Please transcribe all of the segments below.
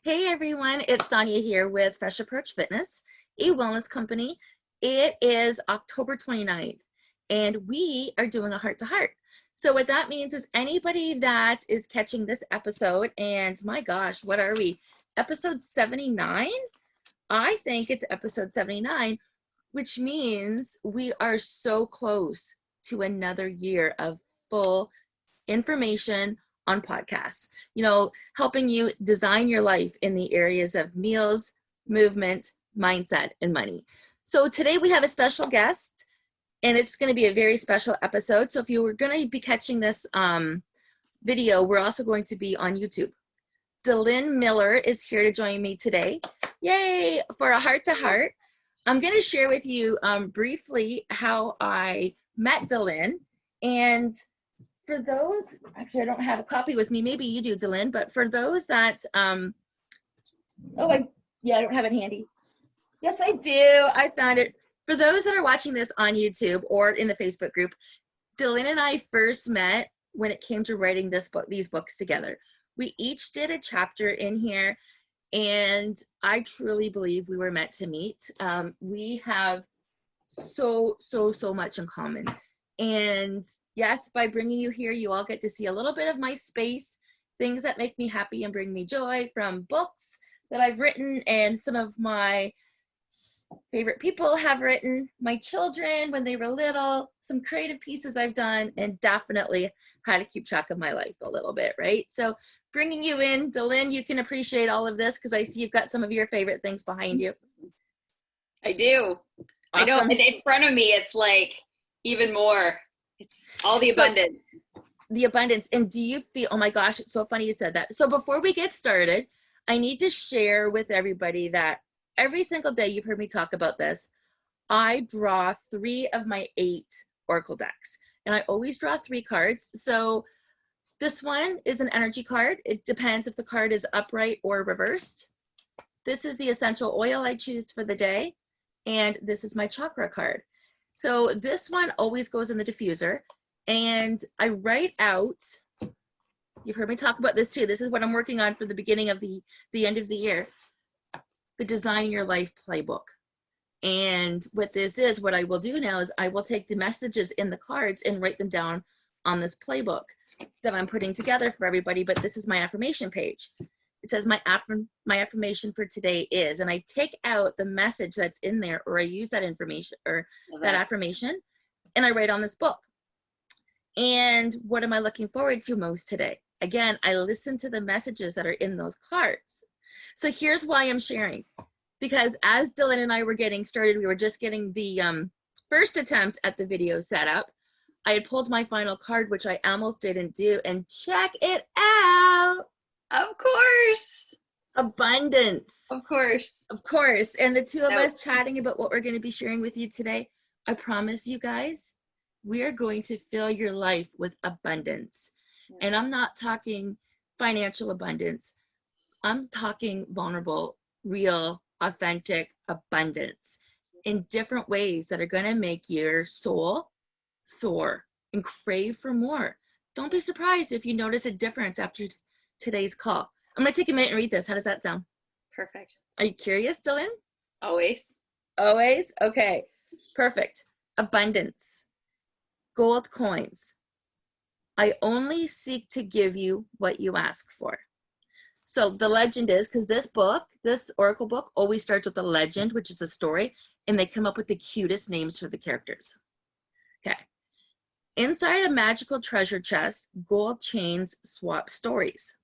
Hey everyone, it's Sonya here with Fresh Approach Fitness, a wellness company. It is October 29th and we are doing a heart-to-heart. So what that means is anybody that is catching this episode, and my gosh, what are we? Episode 79? I think it's episode 79, which means we are so close to another year of full information on podcasts, helping you design your life in the areas of meals, movement, mindset, and money. So today we have a special guest, and it's going to be a very special episode. So if you were going to be catching this video, we're also going to be on YouTube. Delynn Miller is here to join me today. Yay! For a heart-to-heart. I'm going to share with you briefly how I met Delynn. And for those, actually I don't have a copy with me, maybe you do, Delynn, but for those that, I don't have it handy. Yes, I do. I found it. For those that are watching this on YouTube or in the Facebook group, Delynn and I first met when it came to writing these books together. We each did a chapter in here, and I truly believe we were meant to meet. We have so much in common. And yes, by bringing you here, you all get to see a little bit of my space, things that make me happy and bring me joy, from books that I've written and some of my favorite people have written, my children when they were little, some creative pieces I've done, and definitely how to keep track of my life a little bit, right? So bringing you in, Delynn, you can appreciate all of this because I see you've got some of your favorite things behind you. I do. Awesome. I know, and in front of me, it's like even more. It's all the abundance. The abundance. And do you feel, oh my gosh, it's so funny you said that. So before we get started, I need to share with everybody that every single day, you've heard me talk about this, I draw 3 of my 8 Oracle decks. And I always draw 3 cards. So this one is an energy card. It depends if the card is upright or reversed. This is the essential oil I choose for the day. And this is my chakra card. So this one always goes in the diffuser, and I write out, you've heard me talk about this too, this is what I'm working on for the beginning of the end of the year, the Design Your Life playbook. And what this is, what I will do now is I will take the messages in the cards and write them down on this playbook that I'm putting together for everybody, but this is my affirmation page. It says my affirmation for today is, and I take out the message that's in there, or I use that information or that affirmation, and I write on this book. And what am I looking forward to most today? Again, I listen to the messages that are in those cards. So here's why I'm sharing. Because as Delynn and I were getting started, we were just getting the first attempt at the video set up. I had pulled my final card, which I almost didn't do, and check it out. Of course. Abundance. Of course. Of course. And the two of us chatting about what we're going to be sharing with you today, I promise you guys, we are going to fill your life with abundance. And I'm not talking financial abundance. I'm talking vulnerable, real, authentic abundance in different ways that are going to make your soul soar and crave for more. Don't be surprised if you notice a difference after today's call. I'm going to take a minute and read this. How does that sound? Perfect. Are you curious, Delynn? Always. Always? Okay, perfect. Abundance. Gold coins. I only seek to give you what you ask for. So the legend is, because this Oracle book always starts with a legend, which is a story, and they come up with the cutest names for the characters. Okay. Inside a magical treasure chest, gold chains swap stories.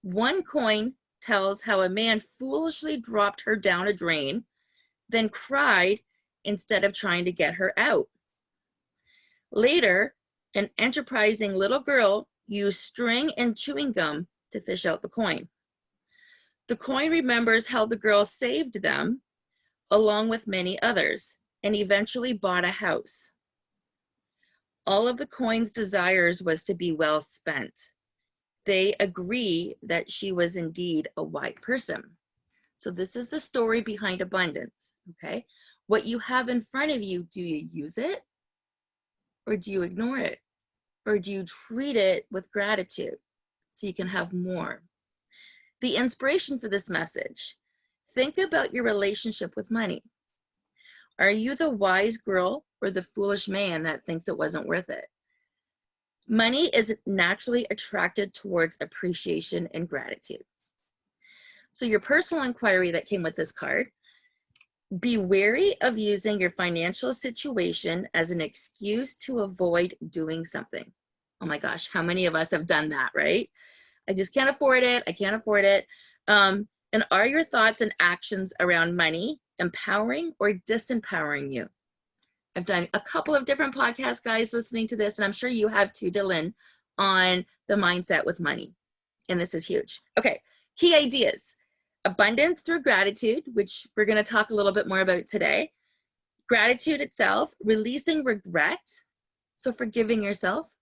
One coin tells how a man foolishly dropped her down a drain, then cried instead of trying to get her out. Later, an enterprising little girl used string and chewing gum to fish out the coin. The coin remembers how the girl saved them, along with many others, and eventually bought a house. All of the coin's desires was to be well spent. They agree that she was indeed a white person. So this is the story behind abundance, okay? What you have in front of you, do you use it? Or do you ignore it? Or do you treat it with gratitude so you can have more? The inspiration for this message: think about your relationship with money. Are you the wise girl or the foolish man that thinks it wasn't worth it? Money is naturally attracted towards appreciation and gratitude. So your personal inquiry that came with this card: be wary of using your financial situation as an excuse to avoid doing something. Oh my gosh, how many of us have done that, right? I just can't afford it. I can't afford it. And are your thoughts and actions around money empowering or disempowering you? I've done a couple of different podcasts, guys, listening to this, and I'm sure you have too, Delynn, on the mindset with money. And this is huge. Okay, key ideas: abundance through gratitude, which we're going to talk a little bit more about today. Gratitude itself, releasing regret, so forgiving yourself,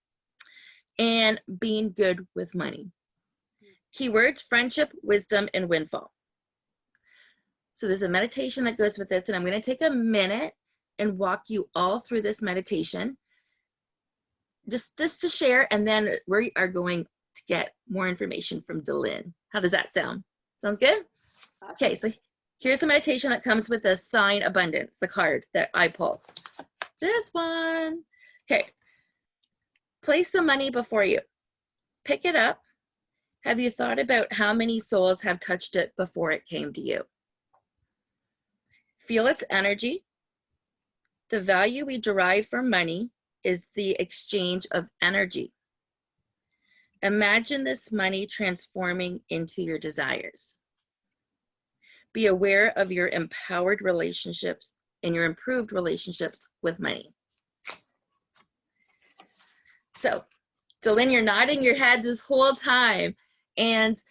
and being good with money. Keywords: friendship, wisdom, and windfall. So there's a meditation that goes with this, and I'm going to take a minute and walk you all through this meditation just to share, and then we are going to get more information from Delynn. How does that sound? Sounds good? Awesome. Okay, so here's a meditation that comes with the sign abundance, the card that I pulled. This one. Okay. Place the money before you. Pick it up. Have you thought about how many souls have touched it before it came to you? Feel its energy. The value we derive from money is the exchange of energy. Imagine this money transforming into your desires. Be aware of your empowered relationships and your improved relationships with money. So, Delynn, you're nodding your head this whole time. And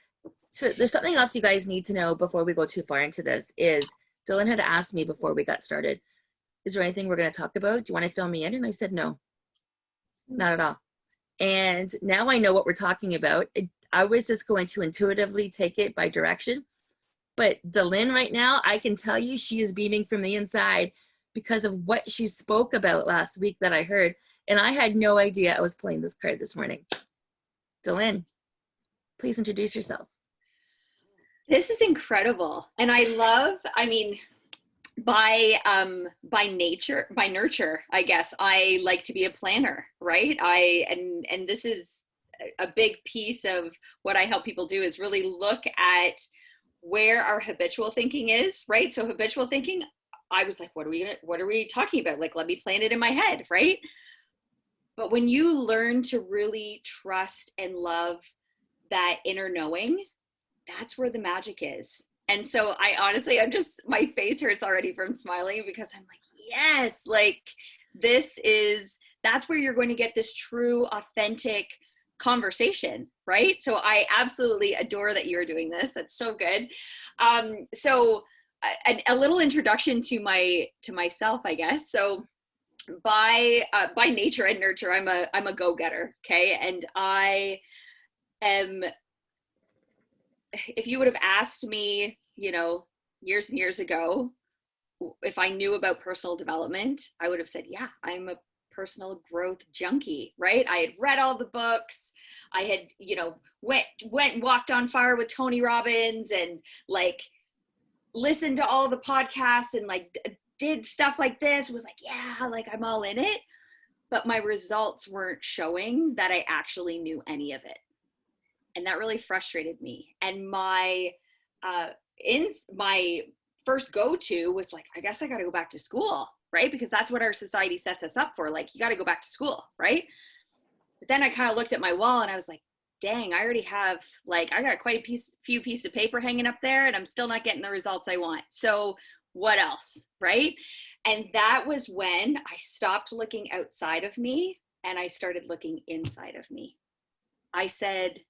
so there's something else you guys need to know before we go too far into this is Delynn had asked me before we got started, is there anything we're going to talk about? Do you want to fill me in? And I said, no, not at all. And now I know what we're talking about. I was just going to intuitively take it by direction. But Delynn right now, I can tell you she is beaming from the inside because of what she spoke about last week that I heard. And I had no idea I was playing this card this morning. Delynn, please introduce yourself. This is incredible. And I love, I mean, by nature, by nurture, I guess, I like to be a planner, right? And this is a big piece of what I help people do is really look at where our habitual thinking is, right? So habitual thinking, I was like, what are we talking about? Like, let me plan it in my head, right? But when you learn to really trust and love that inner knowing, that's where the magic is. And so I honestly, my face hurts already from smiling because I'm like, yes, like that's where you're going to get this true, authentic conversation, right? So I absolutely adore that you're doing this. That's so good. So a little introduction to myself, I guess. So by nature and nurture, I'm a go-getter. Okay. And I am, if you would have asked me, years and years ago, if I knew about personal development, I would have said, yeah, I'm a personal growth junkie, right? I had read all the books. I had, went and walked on fire with Tony Robbins and like listened to all the podcasts and like did stuff like this, was like, yeah, like I'm all in it. But my results weren't showing that I actually knew any of it. And that really frustrated me. And my first go-to was like, I guess I got to go back to school, right? Because that's what our society sets us up for. Like, you got to go back to school, right? But then I kind of looked at my wall and I was like, dang, I already have, like, I got quite few pieces of paper hanging up there and I'm still not getting the results I want. So what else, right? And that was when I stopped looking outside of me and I started looking inside of me. I said,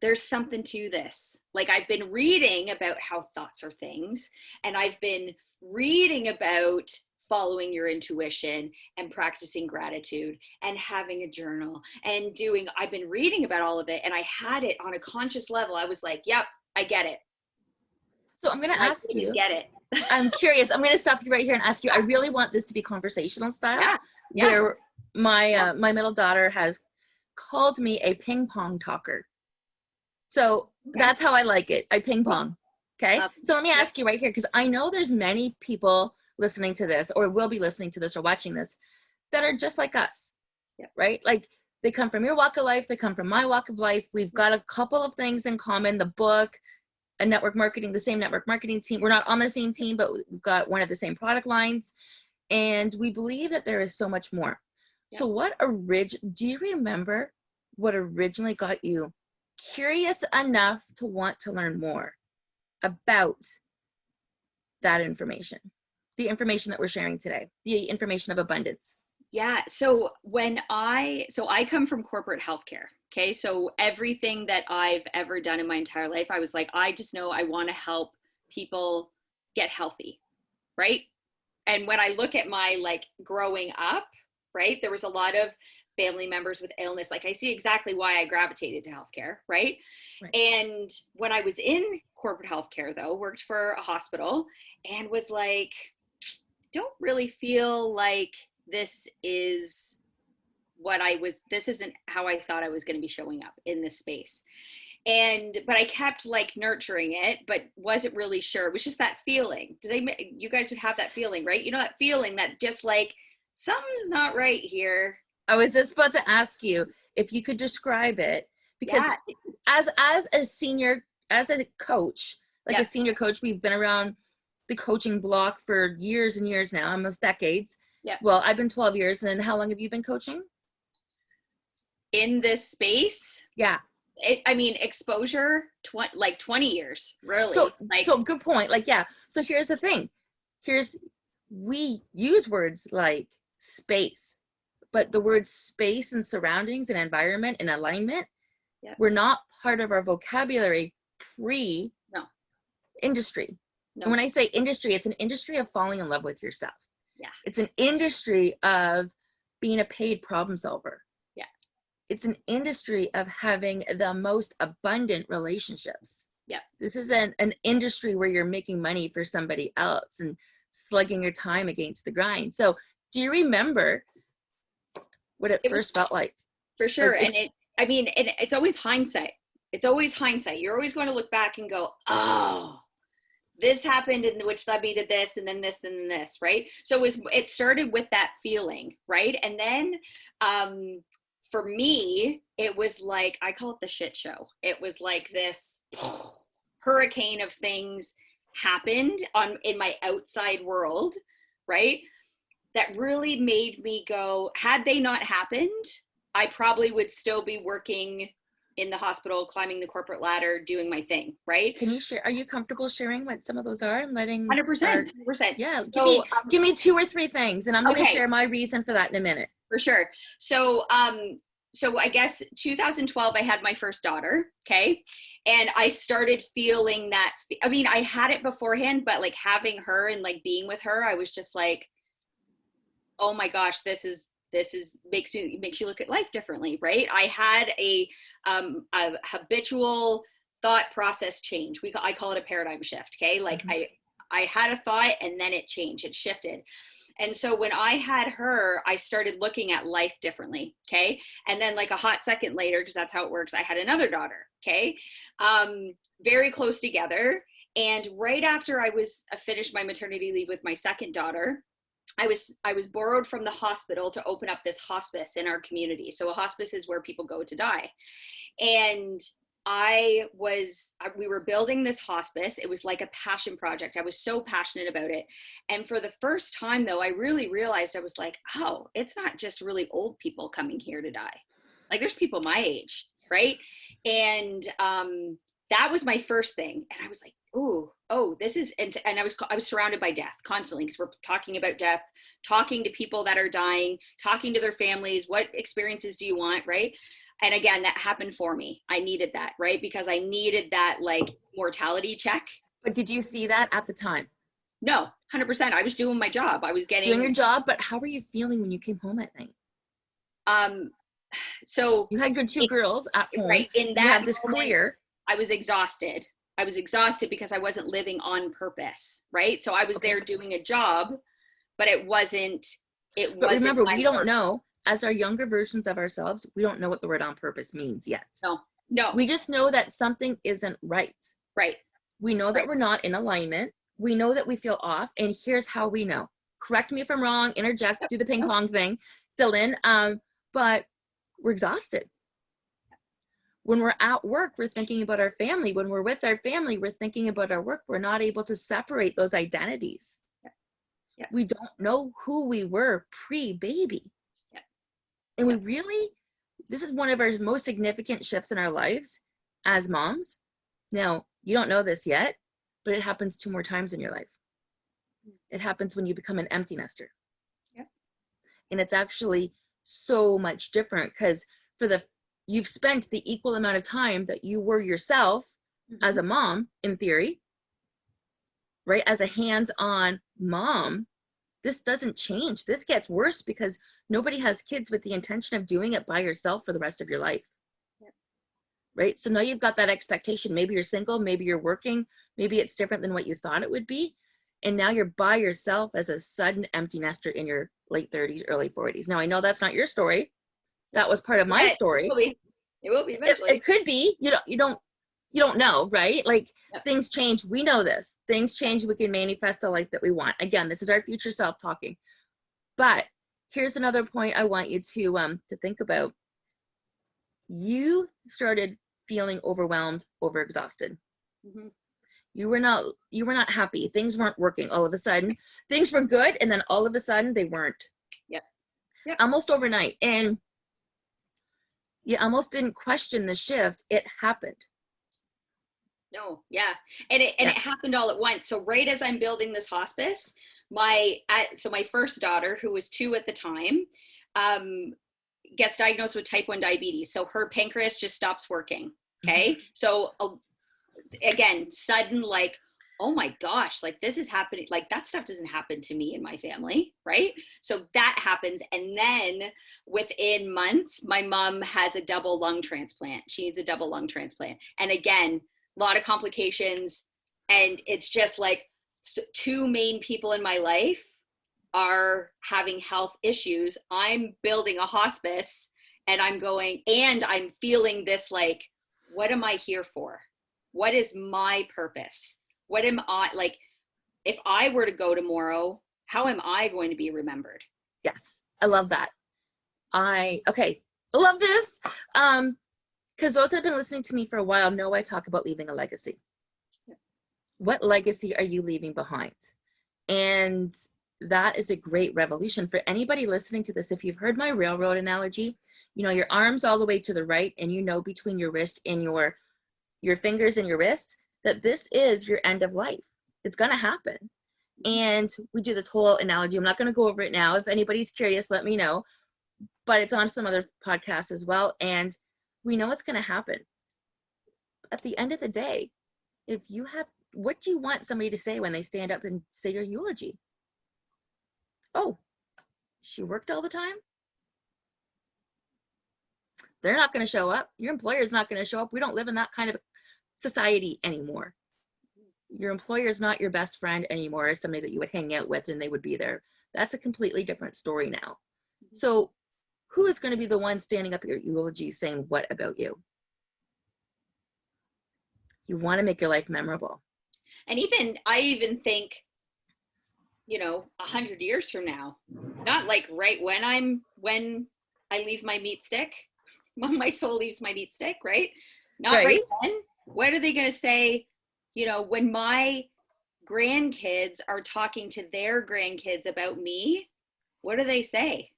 there's something to this. Like, I've been reading about how thoughts are things, and I've been reading about following your intuition and practicing gratitude and having a journal and I've been reading about all of it, and I had it on a conscious level. I was like, yep, I get it. So I'm going to ask you. Get it. I'm curious. I'm going to stop you right here and ask you. I really want this to be conversational style, where my middle daughter has called me a ping pong talker. So Okay. That's how I like it. I ping pong. Okay. So let me Yep. ask you right here, because I know there's many people listening to this or will be listening to this or watching this that are just like us, Yep. right? Like they come from your walk of life. They come from my walk of life. We've got a couple of things in common, the book, a network marketing, the same network marketing team. We're not on the same team, but we've got one of the same product lines. And we believe that there is so much more. Yep. So do you remember what originally got you curious enough to want to learn more about that information, the information that we're sharing today, the information of abundance? Yeah. So I come from corporate healthcare. Okay. So everything that I've ever done in my entire life, I was like, I just know I want to help people get healthy. Right. And when I look at my like growing up, right, there was a lot of family members with illness. Like I see exactly why I gravitated to healthcare. Right. And when I was in corporate healthcare though, worked for a hospital and was like, don't really feel like this is this isn't how I thought I was going to be showing up in this space. But I kept like nurturing it, but wasn't really sure. It was just that feeling. You guys would have that feeling, right? You know, that feeling that just like something's not right here. I was just about to ask you if you could describe it, because as a coach, like a senior coach, we've been around the coaching block for years and years now, almost decades. Yeah. Well, I've been 12 years. And how long have you been coaching? In this space? Yeah. Exposure, like 20 years, really. So good point. Like, yeah. So here's the thing. We use words like space, but the words space and surroundings and environment and alignment were not part of our vocabulary pre-industry. No. And when I say industry, it's an industry of falling in love with yourself. Yeah. It's an industry of being a paid problem solver. Yeah. It's an industry of having the most abundant relationships. Yeah. This is an industry where you're making money for somebody else and slugging your time against the grind. So do you remember what it first felt like? For sure. Like it's always hindsight. It's always hindsight. You're always going to look back and go, oh, this happened, and which led me to this, and then this, and then this, right? So it started with that feeling, right? And then for me, it was like, I call it the shit show. It was like this hurricane of things happened in my outside world, right? That really made me go, had they not happened, I probably would still be working in the hospital, climbing the corporate ladder, doing my thing, right? Can you share? Are you comfortable sharing what some of those are and letting 100%. Yeah, so, give me 2 or 3 things, and I'm going to share my reason for that in a minute. For sure. So I guess 2012, I had my first daughter. Okay. And I started feeling that, I had it beforehand, but like having her and like being with her, I was just like, oh my gosh, this makes you look at life differently. Right. I had a habitual thought process change. I call it a paradigm shift. Okay. Like I had a thought and then it changed, it shifted. And so when I had her, I started looking at life differently. Okay. And then like a hot second later, because that's how it works, I had another daughter. Okay. Very close together. And right after I finished my maternity leave with my second daughter, I was borrowed from the hospital to open up this hospice in our community. So a hospice is where people go to die. And we were building this hospice. It was like a passion project. I was so passionate about it. And for the first time though, I really realized, I was like, oh, it's not just really old people coming here to die. Like there's people my age. Right. And, that was my first thing. And I was like, oh, this is, and I was surrounded by death constantly, because we're talking about death, talking to people that are dying, talking to their families. What experiences do you want? Right. And again, that happened for me. I needed that, right? Because I needed that like mortality check. But did you see that at the time? No, 100%. I was doing my job. I was doing your job, but how were you feeling when you came home at night? So you had your 2 girls at home. Right. In that you had this career. I was exhausted. Because I wasn't living on purpose. Right. So I was there doing a job, but it wasn't. But remember, we don't know, as our younger versions of ourselves, we don't know what the word on purpose means yet. No. We just know that something isn't right. Right. We know that Right. we're not in alignment. We know that we feel off. And here's how we know. Correct me if I'm wrong, interject, do the ping pong thing, Delynn. But we're exhausted. When we're at work, we're thinking about our family. When we're with our family, we're thinking about our work. We're not able to separate those identities. Yeah. Yeah. We don't know who we were pre-baby. Yeah. And Yeah. we really, this is one of our most significant shifts in our lives as moms. Now, you don't know this yet, but it happens 2 more times in your life. It happens when you become an empty nester. Yeah. And it's actually so much different because you've spent the equal amount of time that you were yourself as a mom, in theory, right? As a hands-on mom, this doesn't change. This gets worse because nobody has kids with the intention of doing it by yourself for the rest of your life. Yeah. Right? So now you've got that expectation. Maybe you're single, maybe you're working, maybe it's different than what you thought it would be. And now you're by yourself as a sudden empty nester in your late 30s, early 40s. Now I know that's not your story. That was part of my story. It will be eventually. It could be. You don't know, right? Like things change. We know this. Things change. We can manifest the life that we want. Again, this is our future self talking. But here's another point I want you to think about. You started feeling overwhelmed, overexhausted. You were not happy. Things weren't working all of a sudden. Things were good, and then all of a sudden they weren't. Yep. Almost overnight. And you almost didn't question the shift. It happened. No, yeah. And it happened all at once. So right as I'm building this hospice, my first daughter, who was 2 at the time, gets diagnosed with type 1 diabetes. So her pancreas just stops working. Okay. So again, sudden, like, oh my gosh, like this is happening. Like that stuff doesn't happen to me and my family. Right. So that happens. And then within months, my mom has a double lung transplant. She needs a double lung transplant. And again, a lot of complications. And it's just like 2 main people in my life are having health issues. I'm building a hospice and I'm feeling this, like, what am I here for? What is my purpose? What am I, like, if I were to go tomorrow, how am I going to be remembered? Yes, I love that. I love this. Because those that have been listening to me for a while know I talk about leaving a legacy. Yeah. What legacy are you leaving behind? And that is a great revolution for anybody listening to this. If you've heard my railroad analogy, your arms all the way to the right, and between your wrist and your fingers and your wrist, that this is your end of life. It's going to happen. And we do this whole analogy. I'm not going to go over it now. If anybody's curious, let me know. But it's on some other podcasts as well. And we know it's going to happen. At the end of the day, what do you want somebody to say when they stand up and say your eulogy? Oh, she worked all the time? They're not going to show up. Your employer is not going to show up. We don't live in that kind of society anymore. Your employer is not your best friend anymore, as somebody that you would hang out with and they would be there. That's a completely different story now. So who is going to be the one standing up at your eulogy saying what about you? You want to make your life memorable. And I even think, 100 years from now, not like right when I leave my meat stick, when my soul leaves my meat stick, right? Not right then. What are they going to say, when my grandkids are talking to their grandkids about me? What do they say?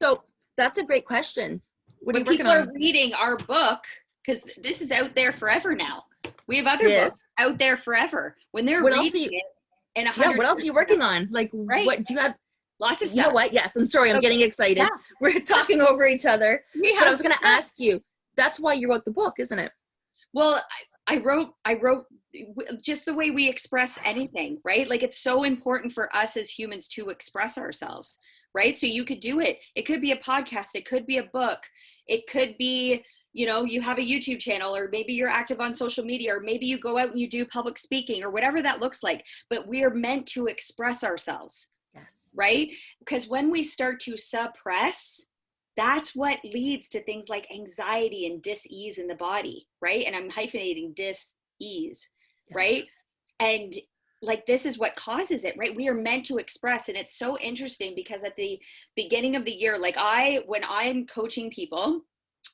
So that's a great question. When people are reading our book, because this is out there forever now. We have other books out there forever. When they're reading it in 100 what else are you working on? Like, what do you have? Lots of stuff. You know what? Yes, I'm sorry. I'm getting excited. Yeah. We're talking over each other. But I was going to ask you, that's why you wrote the book, isn't it? Well, I wrote just the way we express anything, right? Like, it's so important for us as humans to express ourselves, right? So you could do it. It could be a podcast. It could be a book. It could be, you have a YouTube channel, or maybe you're active on social media, or maybe you go out and you do public speaking, or whatever that looks like. But we are meant to express ourselves. Yes. Right? Because when we start to suppress, that's what leads to things like anxiety and dis-ease in the body, right? And I'm hyphenating dis-ease, right? And like, this is what causes it, right? We are meant to express. And it's so interesting because at the beginning of the year, like when I'm coaching people,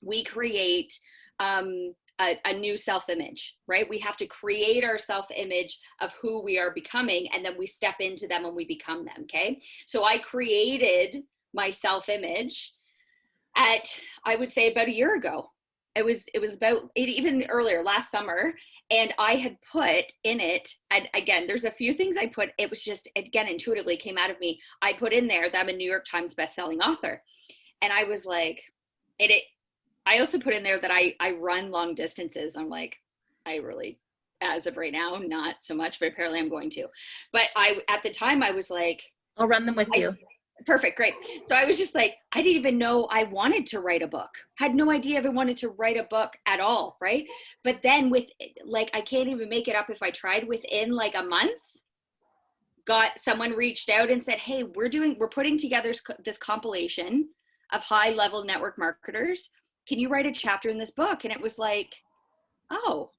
we create a new self-image, right? We have to create our self-image of who we are becoming, and then we step into them and we become them. Okay. So I created my self-image I would say about a year ago. It was about even earlier, last summer. And I had put in it, and again, there's a few things I put, it was just, again, intuitively came out of me. I put in there that I'm a New York Times bestselling author. And I was like, I also put in there that I run long distances. I'm like, I really, as of right now, not so much, but apparently I'm going to. But at the time I was like, I'll run them with you. Perfect. Great. So I was just like, I didn't even know I wanted to write a book. Had no idea if I wanted to write a book at all. Right. But then with like, I can't even make it up if I tried, within like a month, someone reached out and said, hey, we're putting together this compilation of high level network marketers. Can you write a chapter in this book? And it was like, oh,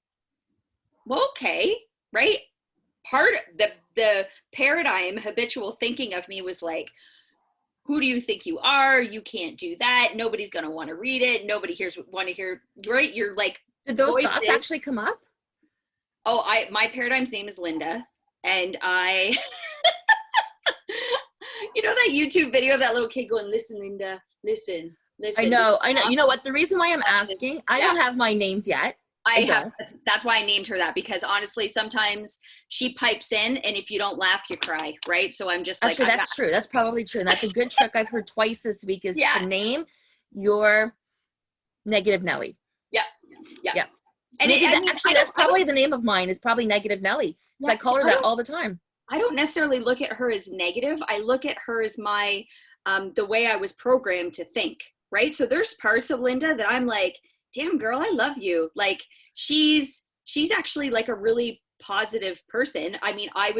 well, okay. Right. Part of the paradigm habitual thinking of me was like, who do you think you are? You can't do that. Nobody's going to want to read it. Nobody want to hear, right? You're like, did those thoughts actually come up? Oh, my paradigm's name is Linda. And you know that YouTube video of that little kid going, listen, Linda, listen. I know. You know what? The reason why I'm asking, I don't have mine named yet. That's why I named her that, because honestly, sometimes she pipes in, and if you don't laugh, you cry, right? So I'm just like, actually, that's true. That's probably true. And that's a good trick I've heard twice this week is to name your negative Nelly. Yeah. And actually, that's probably the name of mine is probably Negative Nelly. I call her that all the time. I don't necessarily look at her as negative. I look at her as my, the way I was programmed to think, right? So there's parts of Linda that I'm like, damn girl, I love you. Like she's actually like a really positive person. I mean, I'm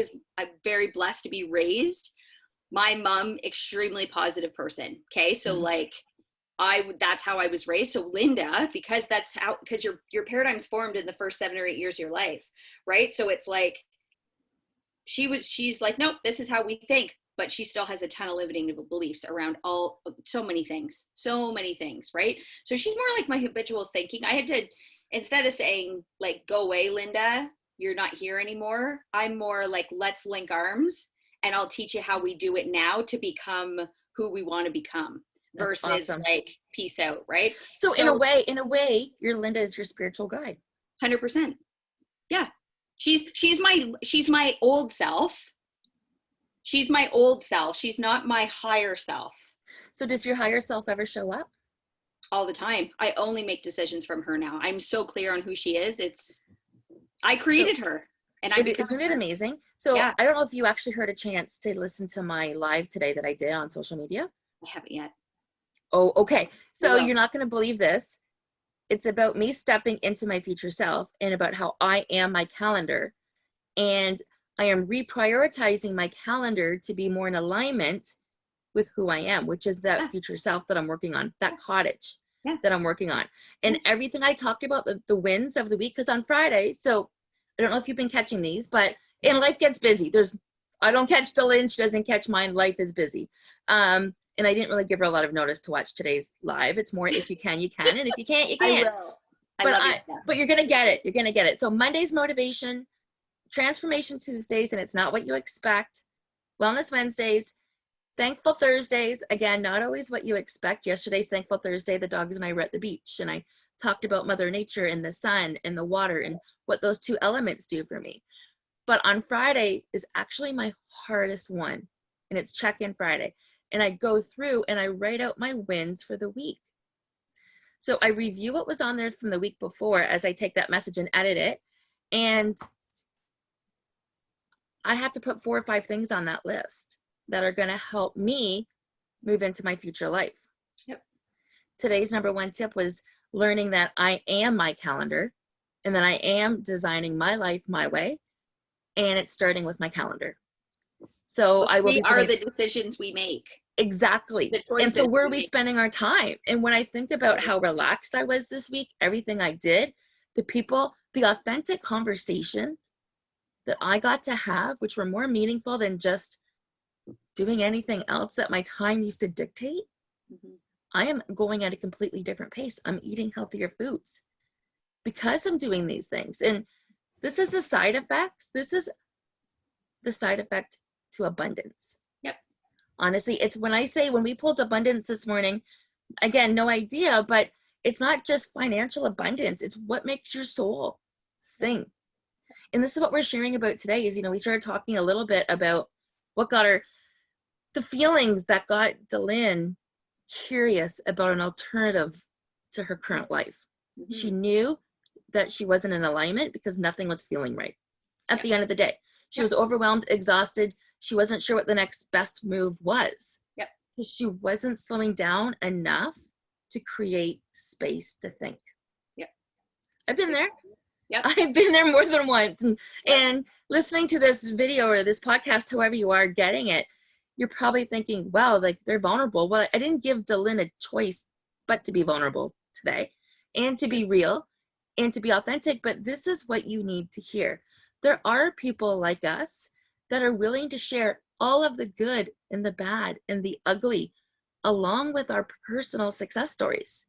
very blessed to be raised. My mom, extremely positive person. Okay. So like that's how I was raised. So Linda, because your paradigm's formed in the first 7 or 8 years of your life. Right. So it's like, she's like, nope, this is how we think. But she still has a ton of limiting beliefs around so many things, right? So she's more like my habitual thinking. I had to, instead of saying like, go away, Linda, you're not here anymore, I'm more like, let's link arms and I'll teach you how we do it now to become who we want to become. That's versus awesome. Like, peace out, right? So in a way, your Linda is your spiritual guide. 100%. Yeah. She's my old self. She's my old self. She's not my higher self. So does your higher self ever show up? All the time. I only make decisions from her now. I'm so clear on who she is. I created her. And isn't it amazing? So I don't know if you actually heard a chance to listen to my live today that I did on social media. I haven't yet. Oh, okay. So you're not going to believe this. It's about me stepping into my future self and about how I am my calendar. And I am reprioritizing my calendar to be more in alignment with who I am, which is that future self that I'm working on, that cottage that I'm working on. And everything I talked about, the wins of the week, because on Friday, so I don't know if you've been catching these, but life gets busy. I don't catch Delynn, she doesn't catch mine, life is busy. And I didn't really give her a lot of notice to watch today's live. It's more, if you can, you can, and if you can't, you can't. I will. But you're going to get it. You're going to get it. So Monday's motivation, Transformation Tuesdays, and it's not what you expect. Wellness Wednesdays, Thankful Thursdays, again, not always what you expect. Yesterday's Thankful Thursday, the dogs and I were at the beach, and I talked about Mother Nature and the sun and the water and what those two elements do for me. But on Friday is actually my hardest one, and it's Check-in Friday. And I go through and I write out my wins for the week. So I review what was on there from the week before as I take that message and edit it. And I have to put 4 or 5 things on that list that are going to help me move into my future life. Yep. Today's number 1 tip was learning that I am my calendar and that I am designing my life my way. And it's starting with my calendar. So I will be are the decisions we make. Exactly. The And so choices where are we we make. spending our time? And when I think about how relaxed I was this week, everything I did, the people, the authentic conversations that I got to have, which were more meaningful than just doing anything else that my time used to dictate, Mhm. I am going at a completely different pace. I'm eating healthier foods because I'm doing these things. And this is the side effects. This is the side effect to abundance. Yep. Honestly, it's when I say, when we pulled abundance this morning, again, no idea, but it's not just financial abundance. It's what makes your soul sing. And this is what we're sharing about today is, we started talking a little bit about what got her, the feelings that got Delynn curious about an alternative to her current life. Mm-hmm. She knew that she wasn't in alignment because nothing was feeling right at the end of the day. She was overwhelmed, exhausted. She wasn't sure what the next best move was. Yep. Because she wasn't slowing down enough to create space to think. Yep. I've been there. Yep. I've been there more than once. And listening to this video or this podcast, however you are getting it, you're probably thinking, wow, like they're vulnerable. Well, I didn't give Delynn a choice but to be vulnerable today and to be real and to be authentic. But this is what you need to hear. There are people like us that are willing to share all of the good and the bad and the ugly along with our personal success stories.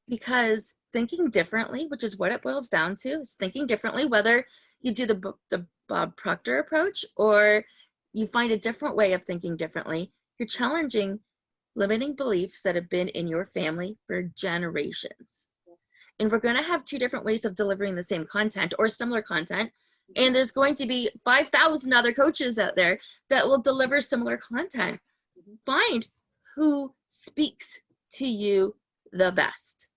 Because thinking differently, which is what it boils down to, is thinking differently, whether you do the Bob Proctor approach or you find a different way of thinking differently, you're challenging limiting beliefs that have been in your family for generations. And we're going to have two different ways of delivering the same content or similar content. And there's going to be 5,000 other coaches out there that will deliver similar content. Find who speaks to you the best.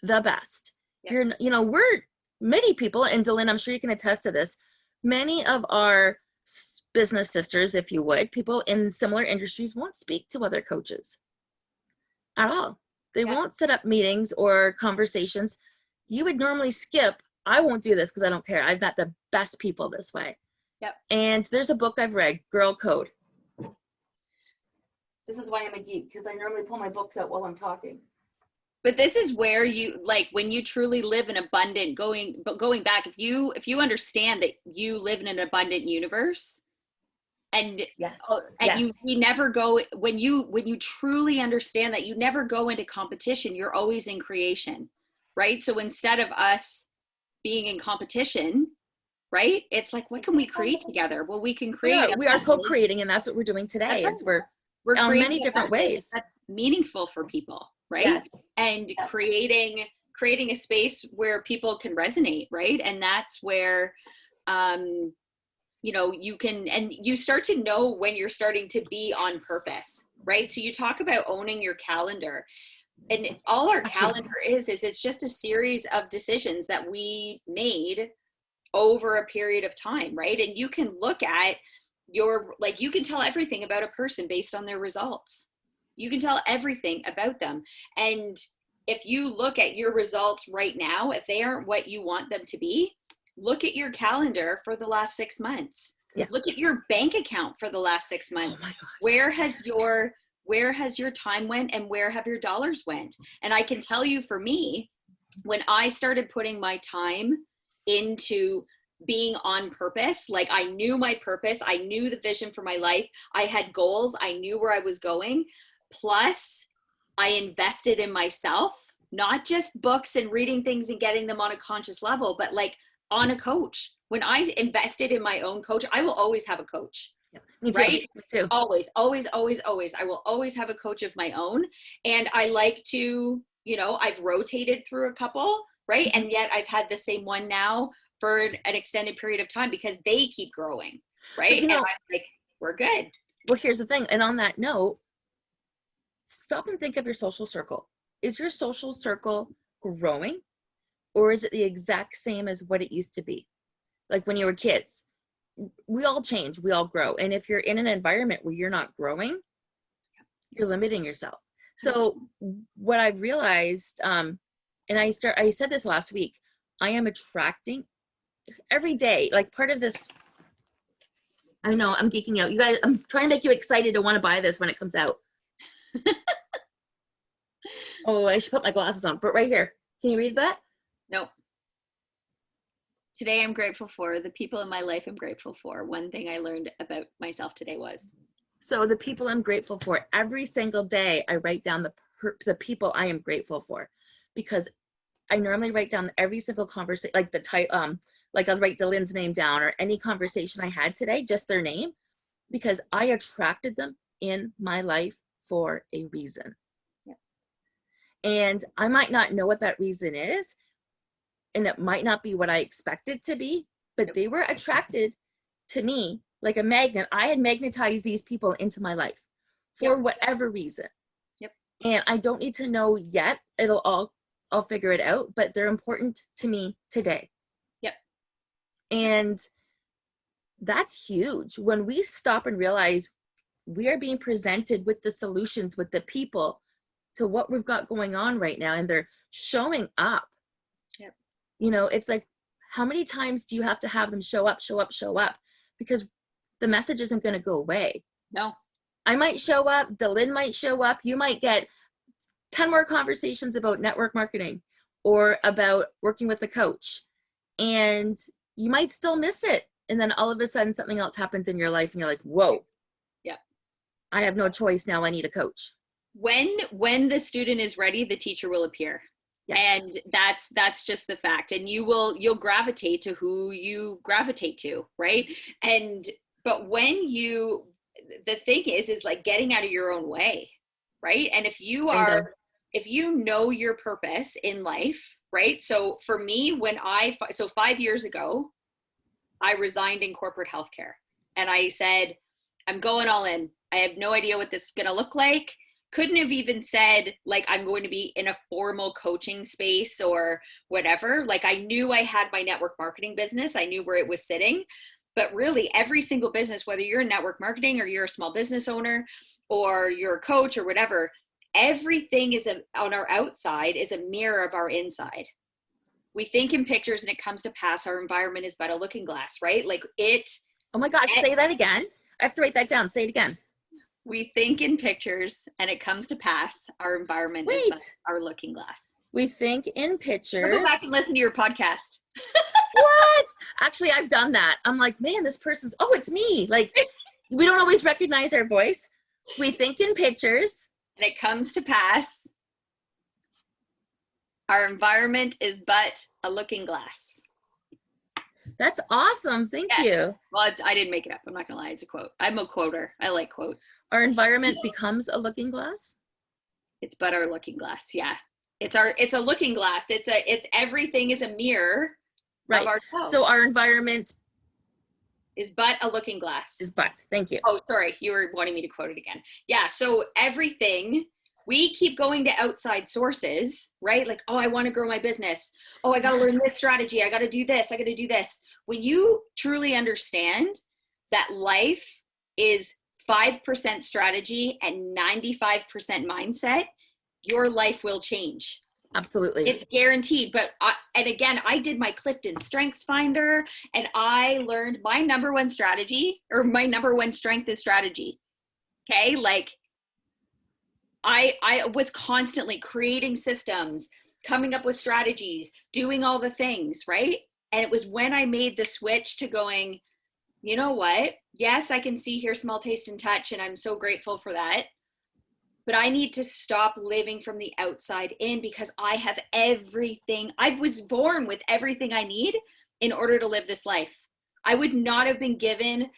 The best. We're many people, and Delynn, I'm sure you can attest to this, many of our business sisters, if you would, people in similar industries won't speak to other coaches at all. They won't set up meetings or conversations. You would normally skip. I won't do this because I don't care. I've met the best people this way. Yep. And there's a book I've read, Girl Code. This is why I'm a geek, because I normally pull my books out while I'm talking. But this is where you, like, when you truly live an abundant, going back, if you understand that you live in an abundant universe, and we never go, when you truly understand that, you never go into competition, you're always in creation, right? So instead of us being in competition, right, it's like, what can we create together? Well, we can create. We are co-creating, and that's what we're doing today. Is we're on many different ways that's meaningful for people, right? Yes. And creating a space where people can resonate, right? And that's where you can, and you start to know when you're starting to be on purpose, right? So you talk about owning your calendar, and all our calendar is it's just a series of decisions that we made over a period of time, right? And you can look at you can tell everything about a person based on their results. You can tell everything about them. And if you look at your results right now, if they aren't what you want them to be, look at your calendar for the last 6 months. Yeah. Look at your bank account for the last 6 months. Oh my gosh. Where has your time went, and where have your dollars went? And I can tell you, for me, when I started putting my time into being on purpose, like I knew my purpose, I knew the vision for my life, I had goals, I knew where I was going, plus I invested in myself, not just books and reading things and getting them on a conscious level, but like on a coach. When I invested in my own coach, I will always have a coach. Yeah, me too. Right? Me too. Always. I will always have a coach of my own. And I like to, I've rotated through a couple, right? Mm-hmm. And yet I've had the same one now for an extended period of time because they keep growing, right? And I'm like, we're good. Well, here's the thing. And on that note, stop and think of your social circle. Is your social circle growing, or is it the exact same as what it used to be? Like when you were kids, we all change, we all grow. And if you're in an environment where you're not growing, you're limiting yourself. So what I realized, and I said this last week, I am attracting every day, like part of this I know, I'm geeking out. You guys, I'm trying to make you excited to want to buy this when it comes out. Oh, I should put my glasses on, but right here. Can you read that? Nope. Today I'm grateful for the people in my life I'm grateful for. One thing I learned about myself today was. So the people I'm grateful for, every single day, I write down the people I am grateful for, because I normally write down every single conversation, like the type, like I'll write Delyn's name down, or any conversation I had today, just their name, because I attracted them in my life for a reason. Yep. And I might not know what that reason is, and it might not be what I expected to be, but they were attracted to me like a magnet. I had magnetized these people into my life for whatever reason. Yep. And I don't need to know yet. I'll figure it out, but they're important to me today. Yep. And that's huge. When we stop and realize we are being presented with the solutions, with the people to what we've got going on right now, and they're showing up. Yep. You know, it's like, how many times do you have to have them show up? Because the message isn't going to go away. No. I might show up, Delynn might show up, you might get 10 more conversations about network marketing or about working with a coach, and you might still miss it. And then all of a sudden something else happens in your life and you're like, whoa, yeah, I have no choice now. I need a coach. When the student is ready, the teacher will appear. Yes. And that's just the fact. And you'll gravitate to who you gravitate to, right? But when the thing is like getting out of your own way, right? And if you know your purpose in life, right? So for me, 5 years ago, I resigned in corporate healthcare, and I said, I'm going all in. I have no idea what this is going to look like. Couldn't have even said like I'm going to be in a formal coaching space or whatever. Like I knew I had my network marketing business. I knew where it was sitting. But really every single business, whether you're in network marketing or you're a small business owner or you're a coach or whatever, everything on our outside is a mirror of our inside. We think in pictures and it comes to pass. Our environment is but a looking glass, right? Oh my gosh, say that again. I have to write that down. Say it again. We think in pictures and it comes to pass. Our environment is but our looking glass. We think in pictures. Or go back and listen to your podcast. What? Actually, I've done that. I'm like, man, this person's, it's me. Like, we don't always recognize our voice. We think in pictures. And it comes to pass. Our environment is but a looking glass. That's awesome. Thank you. Well, I didn't make it up. I'm not going to lie. It's a quote. I'm a quoter. I like quotes. Our environment becomes a looking glass? It's but our looking glass. Yeah. It's a looking glass. It's everything is a mirror of ourselves. So our environment is but a looking glass. Thank you. Oh, sorry. You were wanting me to quote it again. Yeah. So everything, we keep going to outside sources, right? Like, I want to grow my business. I got to learn this strategy. I got to do this. I got to do this. When you truly understand that life is 5% strategy and 95% mindset, your life will change. Absolutely. It's guaranteed. But I did my Clifton Strengths Finder, and I learned my number one strategy, or my number one strength is strategy. Okay. Like I was constantly creating systems, coming up with strategies, doing all the things, right? And it was when I made the switch to going, you know what? Yes, I can see, hear, smell, taste, and touch, and I'm so grateful for that. But I need to stop living from the outside in, because I have everything. I was born with everything I need in order to live this life. I would not have been given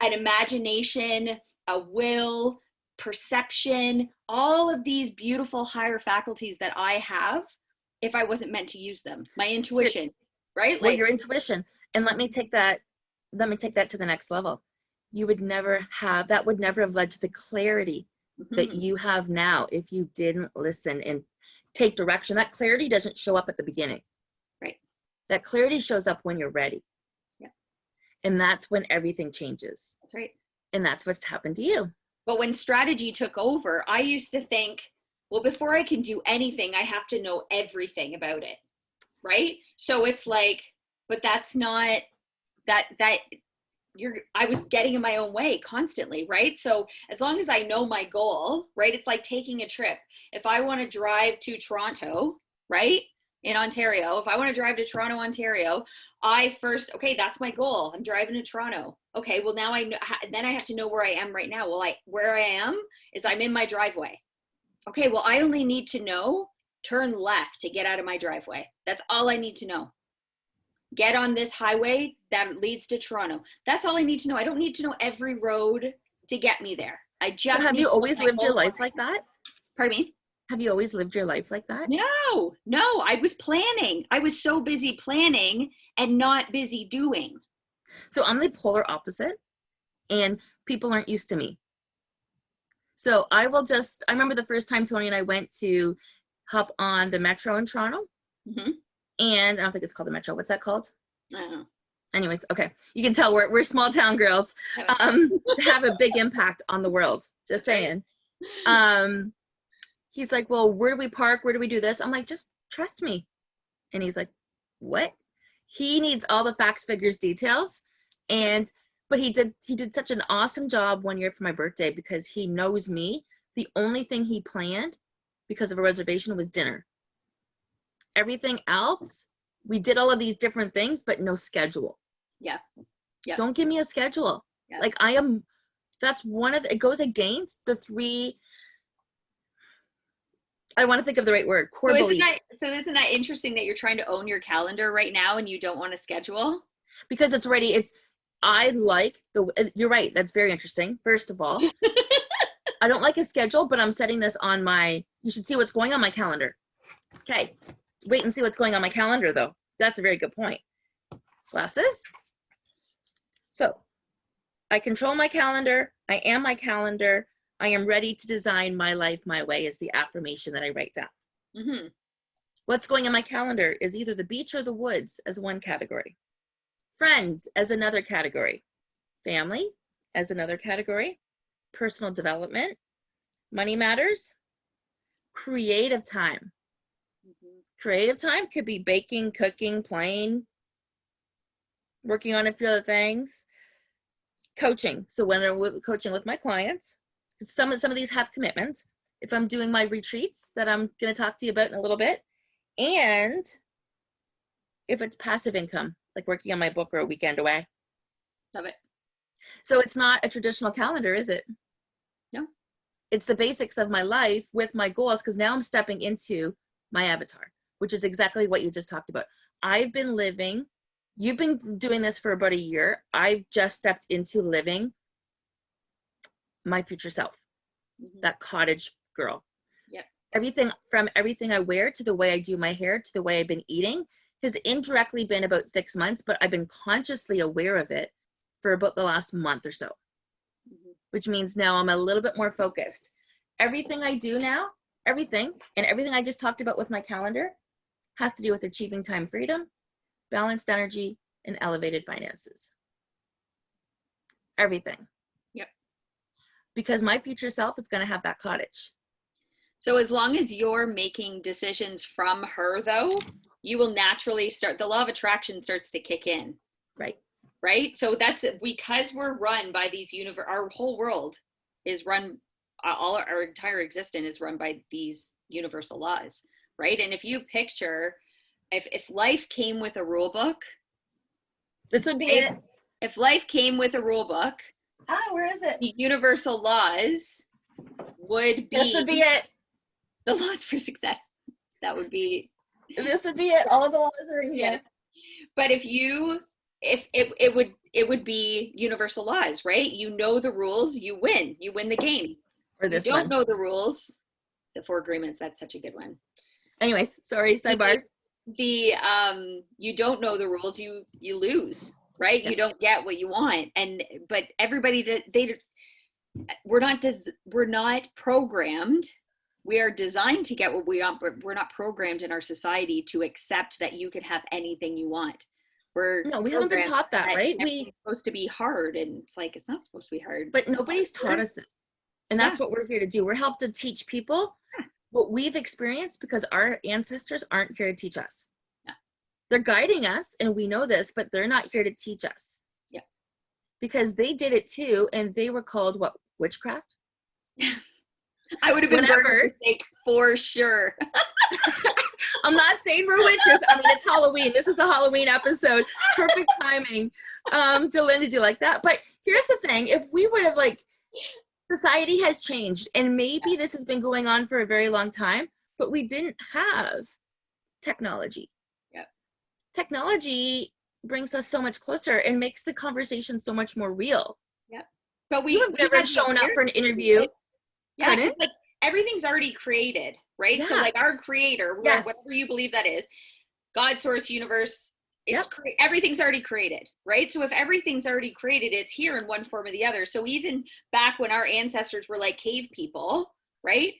an imagination, a will, perception, all of these beautiful higher faculties that I have if I wasn't meant to use them. My intuition, right? Well, your intuition. And let me take that to the next level. That would never have led to the clarity that you have now if you didn't listen and take direction. That clarity doesn't show up at the beginning. Right. That clarity shows up when you're ready. Yeah. And that's when everything changes. That's right. And that's what's happened to you. But when strategy took over, I used to think, well, before I can do anything, I have to know everything about it. Right. So it's like, but that's not that I was getting in my own way constantly, right? So as long as I know my goal, right? It's like taking a trip. If I want to drive to Toronto, right? In Ontario, if I want to drive to Toronto, Ontario, okay, that's my goal. I'm driving to Toronto. Okay, well now I know, then I have to know where I am right now. Well, where I am is I'm in my driveway. Okay, well I only need to know turn left to get out of my driveway. That's all I need to know. Get on this highway that leads to Toronto. That's all I need to know. I don't need to know every road to get me there. I just Have you always lived your life like that? Pardon me? Have you always lived your life like that? No, I was planning. I was so busy planning and not busy doing. So I'm the polar opposite, and people aren't used to me. So I remember the first time Tony and I went to hop on the metro in Toronto. Mm-hmm. And I don't think it's called the metro. What's that called? I don't know. Anyways, okay. You can tell we're small town girls, have a big impact on the world. Just saying. He's like, well, where do we park? Where do we do this? I'm like, just trust me. And he's like, what? He needs all the facts, figures, details. But he did such an awesome job one year for my birthday because he knows me. The only thing he planned because of a reservation was dinner. Everything else, we did all of these different things, but no schedule. Yeah. Don't give me a schedule. Yeah. Like that's it goes against the three, I want to think of the right word, core beliefs. So isn't that interesting that you're trying to own your calendar right now and you don't want a schedule? Because it's ready. You're right. That's very interesting. First of all, I don't like a schedule, but I'm setting this on you should see what's going on my calendar. Okay. Wait and see what's going on my calendar though. That's a very good point. Glasses. So I control my calendar. I am my calendar. I am ready to design my life my way is the affirmation that I write down. Mm-hmm. What's going on my calendar is either the beach or the woods as one category. Friends as another category. Family as another category. Personal development. Money matters. Creative time. Mm-hmm. Creative time could be baking, cooking, playing, working on a few other things. Coaching. So when I'm coaching with my clients, some of these have commitments. If I'm doing my retreats that I'm going to talk to you about in a little bit, and if it's passive income, like working on my book or a weekend away. Love it. So it's not a traditional calendar, is it? No. It's the basics of my life with my goals, because now I'm stepping into my avatar, which is exactly what you just talked about. You've been doing this for about a year. I've just stepped into living my future self, that cottage girl. Yep. Everything I wear to the way I do my hair to the way I've been eating has indirectly been about 6 months, but I've been consciously aware of it for about the last month or so, which means now I'm a little bit more focused. Everything I do now, everything I just talked about with my calendar has to do with achieving time freedom, balanced energy, and elevated finances. Everything. Yep. Because my future self is going to have that cottage. So as long as you're making decisions from her, though, you will naturally the law of attraction starts to kick in. Right. So that's because we're run by these our whole world is run, all our entire existence is run by these universal laws. Right. And if you picture, if life came with a rule book, this would be it. If life came with a rule book, where is it? The universal laws would be. This would be it. The laws for success. That would be. This would be it. All of the laws are in here. Yes. But if it would be universal laws, right? You know the rules, you win the game. Or this you don't one. know the rules, the 4 agreements. That's such a good one. Anyways, sorry, sidebar. You don't know the rules, you lose, right? You don't get what you want, but everybody we're not programmed. We are designed to get what we want, but we're not programmed in our society to accept that you can have anything you want. We haven't been taught that, right? It's supposed to be hard, and it's like, it's not supposed to be hard. But nobody's taught us this. And that's what we're here to do. We're helped to teach people what we've experienced, because our ancestors aren't here to teach us. They're guiding us, and we know this, but they're not here to teach us. because they did it too, and they were called what? Witchcraft? I would have been burned at Whatever. the stake for sure. I'm not saying we're witches. I mean, it's Halloween. This is the Halloween episode. Perfect timing. Delynn, did you like that? But here's the thing. If we would have, like, society has changed, and maybe this has been going on for a very long time, but we didn't have technology. Yep. Technology brings us so much closer and makes the conversation so much more real. Yep. But You have never shown up for an interview. Yeah, because like everything's already created, right? Yeah. So like our creator, Yes. whatever you believe that is, God, source, universe, it's Yep. everything's already created, right? So if everything's already created, it's here in one form or the other. So even back when our ancestors were like cave people, right?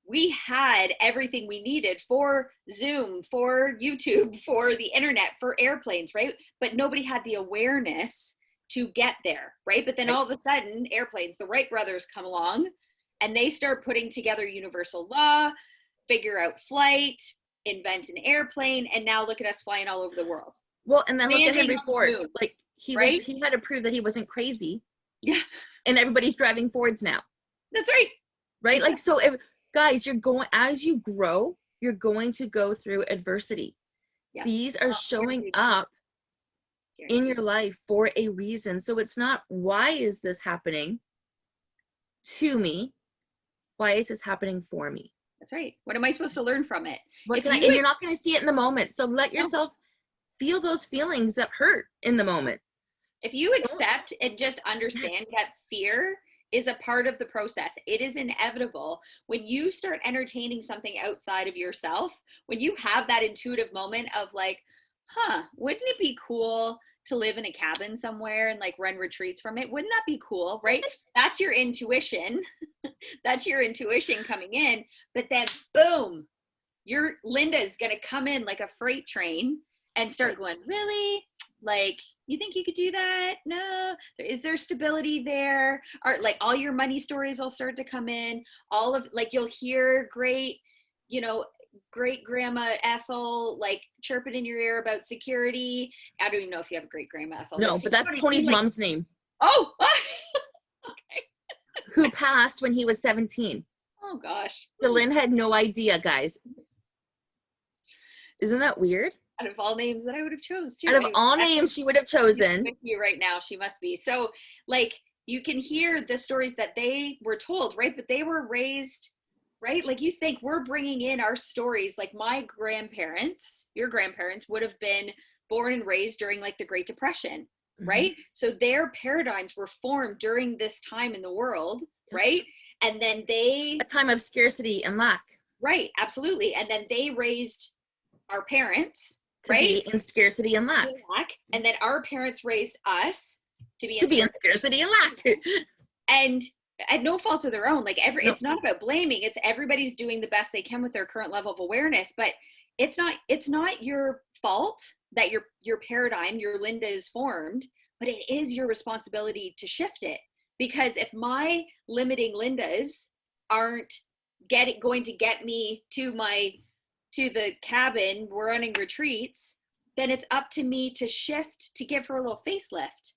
We had everything we needed for Zoom, for YouTube, for the internet, for airplanes, right? But nobody had the awareness to get there, right? But then all of a sudden, airplanes, the Wright brothers come along and they start putting together universal law, figure out flight, invent an airplane, and now look at us flying all over the world. Well, and then look at Landing Henry on the Ford. moon, Like he right? he had to prove that he wasn't crazy. Yeah. And everybody's driving Fords now. That's right. Right? Like, so if guys, you're going, as you grow, you're going to go through adversity. Yeah. These are showing up in your life for a reason. So it's not, why is this happening to me? Why is this happening for me? That's right. What am I supposed to learn from it? And you're not going to see it in the moment. So let yourself feel those feelings that hurt in the moment. If you accept and just understand that fear is a part of the process, it is inevitable. When you start entertaining something outside of yourself, when you have that intuitive moment of like, wouldn't it be cool to live in a cabin somewhere and like run retreats from it? Wouldn't that be cool, right? That's your intuition. That's your intuition coming in. But then boom, your Linda's going to come in like a freight train and start going, really? Like, you think you could do that? No. Is there stability there? Or like all your money stories will start to come in. All of like, you'll hear great, great grandma Ethel like chirping in your ear about security. I don't even know if you have a great grandma Ethel. No, but that's Tony's mom's name. Oh, okay. Who passed when he was 17. Oh gosh. Delynn had no idea, guys. Isn't that weird? Out of all names that I would have chose too. Out of all names she would have chosen. With you right now, she must be. So like you can hear the stories that they were told, right? But they were raised, right? Like you think we're bringing in our stories. Like my grandparents, your grandparents would have been born and raised during like the Great Depression, right? So their paradigms were formed during this time in the world, right? And then a time of scarcity and lack. Right, absolutely. And then they raised our parents to be in scarcity and lack. And then our parents raised us to be in scarcity and lack. And at no fault of their own. Like it's not about blaming. It's everybody's doing the best they can with their current level of awareness. But it's not your fault that your paradigm, your Linda is formed, but it is your responsibility to shift it. Because if my limiting Lindas aren't going to get me to the cabin, we're running retreats, then it's up to me to shift, to give her a little facelift,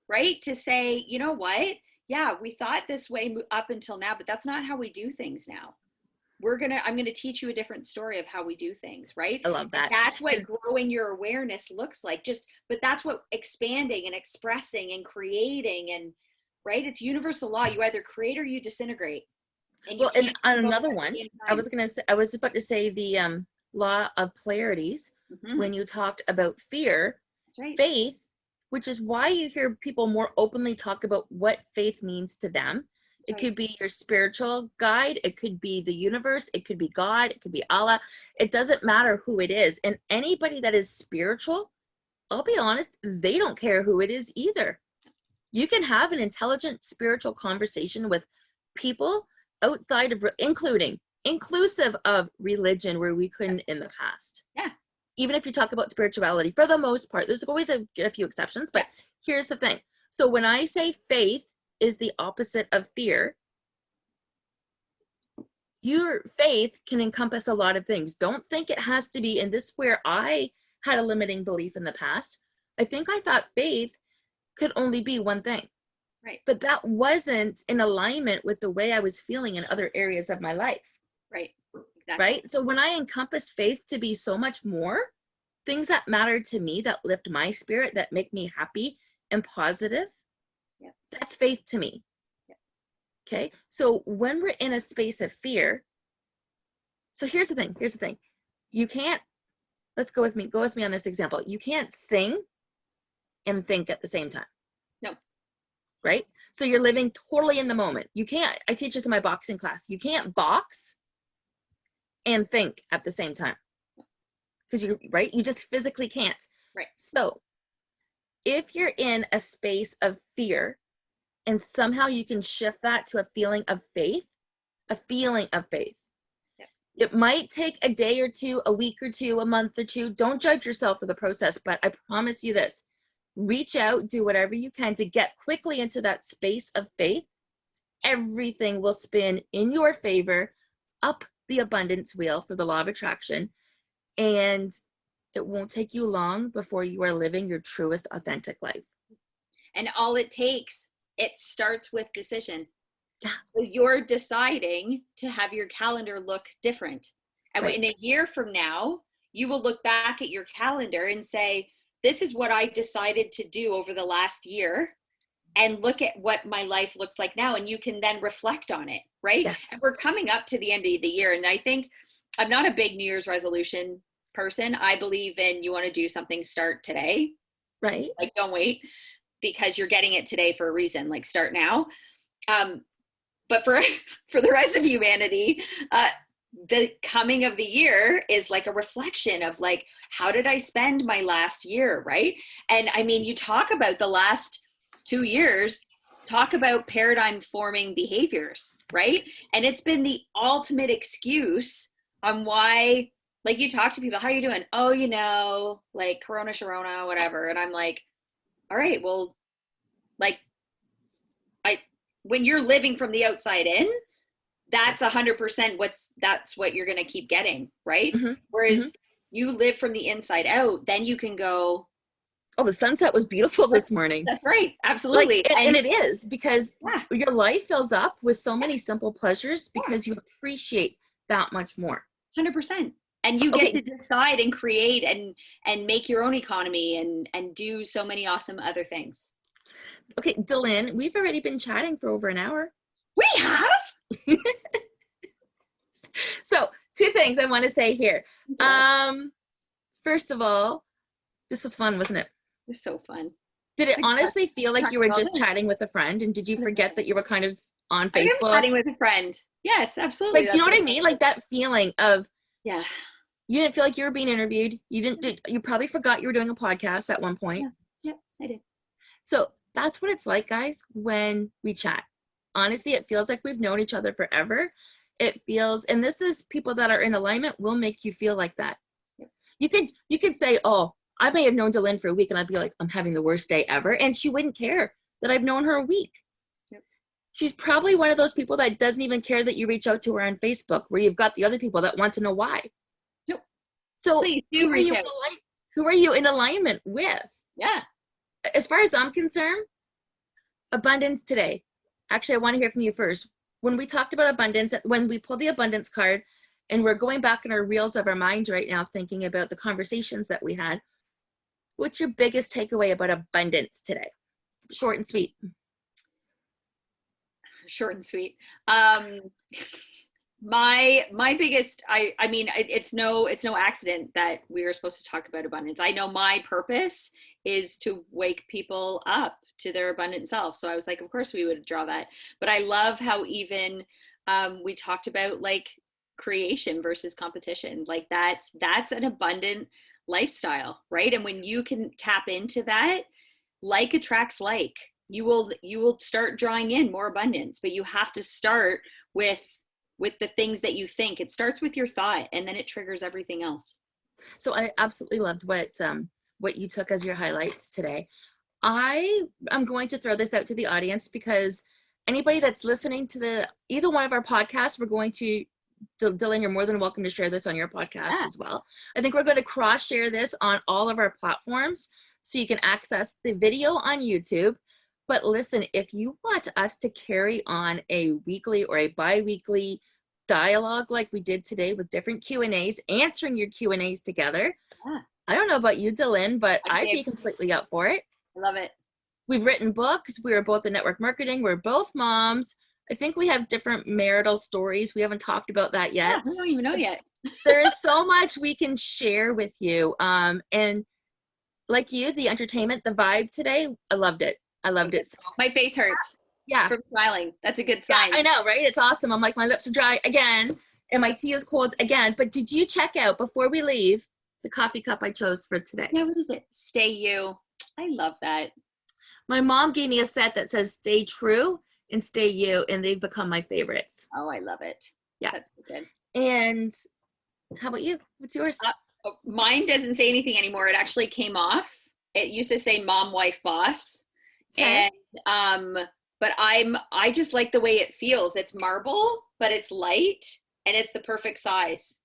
right? To say, you know what? Yeah, we thought this way up until now, but that's not how we do things now. I'm going to teach you a different story of how we do things, right? I love that. And that's what growing your awareness looks like. But that's what expanding and expressing and creating and, right? It's universal law. You either create or you disintegrate. And on another one, I was about to say the law of polarities when you talked about fear, faith, which is why you hear people more openly talk about what faith means to them. It could be your spiritual guide. It could be the universe. It could be God. It could be Allah. It doesn't matter who it is. And anybody that is spiritual, I'll be honest, they don't care who it is either. You can have an intelligent spiritual conversation with people outside of, inclusive of religion, where we couldn't in the past. Yeah. Even if you talk about spirituality, for the most part, there's always a few exceptions, but here's the thing. So when I say faith is the opposite of fear, your faith can encompass a lot of things. Don't think it has to be, and this is where I had a limiting belief in the past. I thought faith could only be one thing. Right. But that wasn't in alignment with the way I was feeling in other areas of my life. Right. Exactly. Right. So when I encompass faith to be so much more, things that matter to me, that lift my spirit, that make me happy and positive, that's faith to me. Okay. So when we're in a space of fear, so here's the thing. You can't, let's go with me on this example. You can't sing and think at the same time. No. Right? So you're living totally in the moment. You can't, I teach this in my boxing class. You can't box and think at the same time. Because you just physically can't. Right. So if you're in a space of fear and somehow you can shift that to a feeling of faith, it might take a day or two, a week or two, a month or two. Don't judge yourself for the process, but I promise you this, reach out, do whatever you can to get quickly into that space of faith. Everything will spin in your favor, up the abundance wheel for the law of attraction. And it won't take you long before you are living your truest, authentic life. And all it takes, it starts with decision. Yeah. So you're deciding to have your calendar look different. And in a year from now, you will look back at your calendar and say, this is what I decided to do over the last year, and look at what my life looks like now. And you can then reflect on it, right? Yes. And we're coming up to the end of the year. And I think I'm not a big New Year's resolution person. I believe in, you want to do something, start today. Right. Like, don't wait, because you're getting it today for a reason. Like, start now. But for the rest of humanity, the coming of the year is like a reflection of like, how did I spend my last year, right? And I mean, you talk about the last 2 years, talk about paradigm forming behaviors, right? And it's been the ultimate excuse on why, like, you talk to people, how are you doing? Oh, you know, like Corona, Sharona, whatever. And I'm like, all right, well, like, when you're living from the outside in, that's 100% that's what you're going to keep getting, right? Mm-hmm. Whereas you live from the inside out, then you can go, oh, the sunset was beautiful this morning. That's right. Absolutely. Like, and it is, because your life fills up with so many simple pleasures because you appreciate that much more. 100%. And you get to decide and create and make your own economy and do so many awesome other things. Okay, Delynn, we've already been chatting for over an hour. We have? So 2 things I want to say here. First of all, this was fun, wasn't it? It was so fun. Did it honestly feel like you were just chatting with a friend? And did you forget that you were kind of on Facebook? Chatting with a friend. Yes, absolutely. Like, do you know what I mean? Like that feeling of, yeah, you didn't feel like you were being interviewed. You probably forgot you were doing a podcast at one point. Yeah, I did. So that's what it's like, guys, when we chat. Honestly, it feels like we've known each other forever. It feels, and this is people that are in alignment will make you feel like that. Yep. You could say, oh, I may have known Delynn for a week and I'd be like, I'm having the worst day ever. And she wouldn't care that I've known her a week. Yep. She's probably one of those people that doesn't even care that you reach out to her on Facebook, where you've got the other people that want to know why. Yep. So please do reach out. Who are you in alignment with? Yeah. As far as I'm concerned, abundance today. Actually, I want to hear from you first. When we talked about abundance, when we pulled the abundance card, and we're going back in our reels of our mind right now, thinking about the conversations that we had, what's your biggest takeaway about abundance today? Short and sweet. Short and sweet. My biggest, I mean, it's no accident that we were supposed to talk about abundance. I know my purpose is to wake people up to their abundant self. So I was like, of course we would draw that. But I love how even we talked about like creation versus competition. Like that's an abundant lifestyle, right? And when you can tap into that, like attracts like. You will start drawing in more abundance, but you have to start with the things that you think. It starts with your thought, and then it triggers everything else. So I absolutely loved what you took as your highlights today. I'm going to throw this out to the audience, because anybody that's listening to either one of our podcasts, we're going to, Delynn, you're more than welcome to share this on your podcast as well. I think we're going to cross share this on all of our platforms. so you can access the video on YouTube. But listen, if you want us to carry on a weekly or a bi-weekly dialogue like we did today with different Q&As, answering your Q&As together, Yeah. I don't know about you, Delynn, but I'd be completely up for it. I love it. We've written books. We are both in network marketing. We're both moms. I think we have different marital stories. We haven't talked about that yet. Yeah, we don't even know yet. There is so much we can share with you. And like you, the entertainment, the vibe today, I loved it. I loved it. So, my face hurts. Yeah. From smiling. That's a good sign. Yeah, I know, right? It's awesome. I'm like, my lips are dry again and my tea is cold again. But did you check out, before we leave, the coffee cup I chose for today? Yeah, what is it? Stay You. I love that. My mom gave me a set that says Stay True and Stay You, and they've become my favorites. Oh, I love it. Yeah. That's so good. And how about you? What's yours? Mine doesn't say anything anymore. It actually came off. It used to say Mom, Wife, Boss. Okay. And but I just like the way it feels. It's marble, but it's light and it's the perfect size.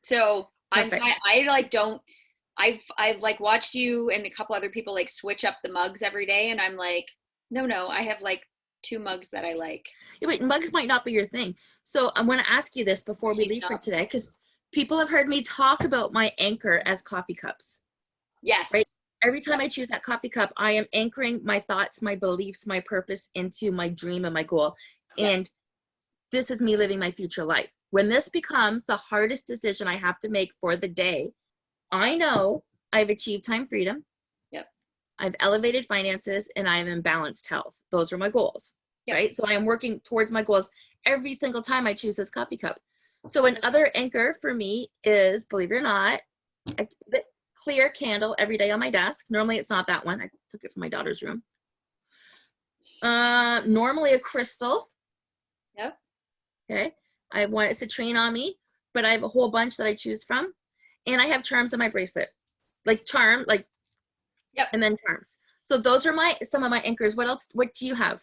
So Perfect. I've like watched you and a couple other people like switch up the mugs every day, and I'm like, no, I have like 2 mugs that I like. Yeah, wait, mugs might not be your thing. So I want to ask you this before we leave for today, because people have heard me talk about my anchor as coffee cups. Yes. Right? Every time I choose that coffee cup, I am anchoring my thoughts, my beliefs, my purpose into my dream and my goal. And this is me living my future life. When this becomes the hardest decision I have to make for the day, I know I've achieved time freedom. Yep. I've elevated finances and I am in balanced health. Those are my goals, right? So I am working towards my goals every single time I choose this coffee cup. So another anchor for me is, believe it or not, a clear candle every day on my desk. Normally it's not that one. I took it from my daughter's room. Normally a crystal. Yep. Okay. I have one citrine on me, but I have a whole bunch that I choose from. And I have charms in my bracelet. Like charm, like, yep. And then charms. So those are some of my anchors. What else? What do you have?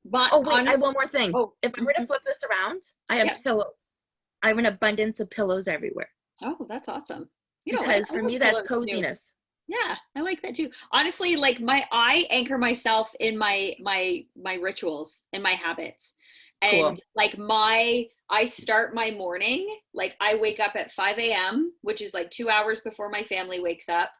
But oh, wait, I have one more thing. Oh. If I were to flip this around, I have pillows. I have an abundance of pillows everywhere. Oh, that's awesome. Because for me, that's coziness. Too. Yeah, I like that too. Honestly, like I anchor myself in my rituals and my habits. And cool. Like I start my morning, like I wake up at 5 a.m., which is like 2 hours before my family wakes up.